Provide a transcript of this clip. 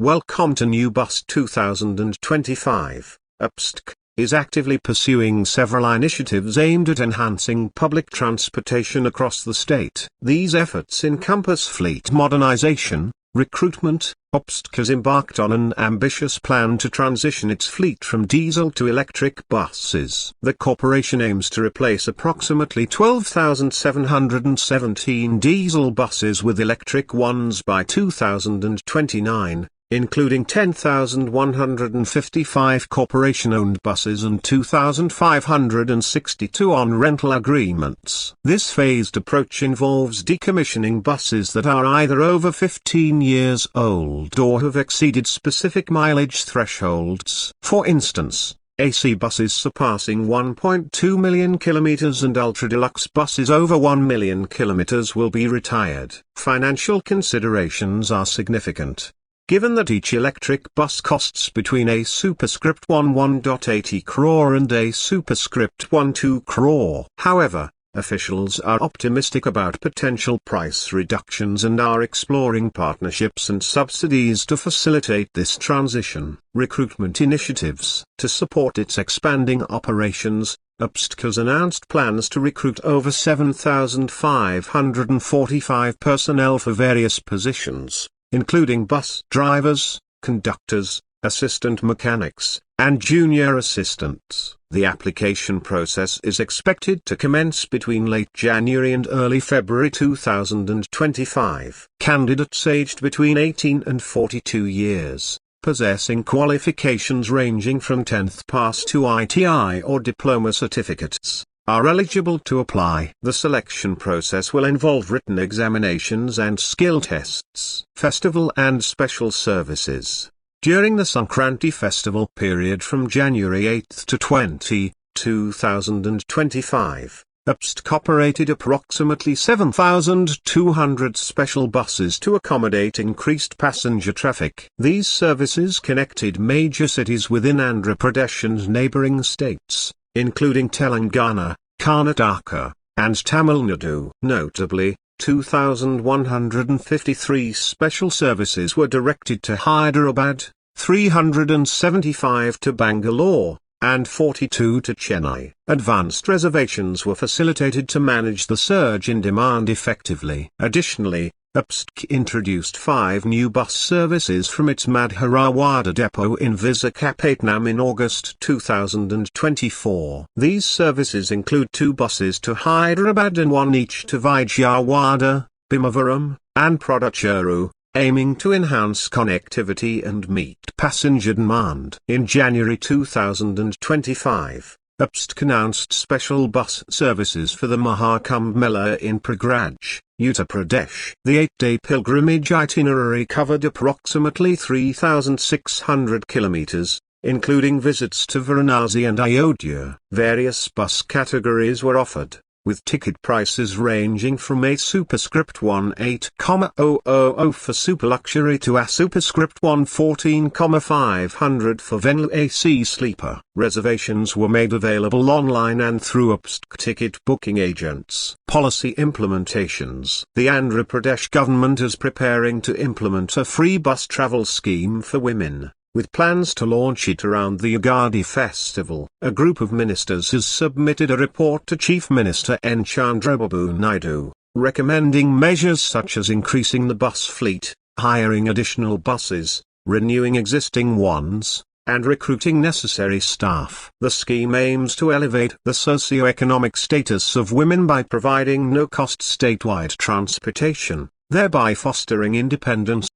Welcome to New Bus 2025. APSRTC is actively pursuing several initiatives aimed at enhancing public transportation across the state. These efforts encompass fleet modernization, recruitment. APSRTC has embarked on an ambitious plan to transition its fleet from diesel to electric buses. The corporation aims to replace approximately 12,717 diesel buses with electric ones by 2029. Including 10,155 corporation-owned buses and 2,562 on rental agreements. This phased approach involves decommissioning buses that are either over 15 years old or have exceeded specific mileage thresholds. For instance, AC buses surpassing 1.2 million kilometers and ultra-deluxe buses over 1 million kilometers will be retired. Financial considerations are significant. Given that each electric bus costs between a superscript 1.80 crore and a superscript 1.2 crore. However, officials are optimistic about potential price reductions and are exploring partnerships and subsidies to facilitate this transition. Recruitment initiatives. To support its expanding operations, APSRTC has announced plans to recruit over 7,545 personnel for various positions, including bus drivers, conductors, assistant mechanics, and junior assistants. The application process is expected to commence between late January and early February 2025. Candidates aged between 18 and 42 years, possessing qualifications ranging from 10th pass to ITI or diploma certificates, are eligible to apply. The selection process will involve written examinations and skill tests. Festival and special services. During the Sankranti festival period from January 8 to 20, 2025, APSRTC operated approximately 7,200 special buses to accommodate increased passenger traffic. These services connected major cities within Andhra Pradesh and neighbouring states, including Telangana, Karnataka, and Tamil Nadu. Notably, 2,153 special services were directed to Hyderabad, 375 to Bangalore, and 42 to Chennai. Advanced reservations were facilitated to manage the surge in demand effectively. Additionally, APSRTC introduced 5 new bus services from its Madharawada depot in Visakhapatnam in August 2024. These services include 2 buses to Hyderabad and 1 each to Vijayawada, Bhimavaram, and Puducherry, aiming to enhance connectivity and meet passenger demand. In January 2025, APSRTC announced special bus services for the Mahakumbh Mela in Prayagraj, Uttar Pradesh. The 8-day pilgrimage itinerary covered approximately 3,600 kilometers, including visits to Varanasi and Ayodhya. Various bus categories were offered, with ticket prices ranging from a superscript 18,000 for super luxury to a superscript 114,500 for Venue AC sleeper. Reservations were made available online and through APSRTC ticket booking agents. Policy implementations. The Andhra Pradesh government is preparing to implement a free bus travel scheme for women, with plans to launch it around the Ugadi festival. A group of ministers has submitted a report to Chief Minister N. Chandrababu Naidu, recommending measures such as increasing the bus fleet, hiring additional buses, renewing existing ones, and recruiting necessary staff. The scheme aims to elevate the socio-economic status of women by providing no-cost statewide transportation, thereby fostering independence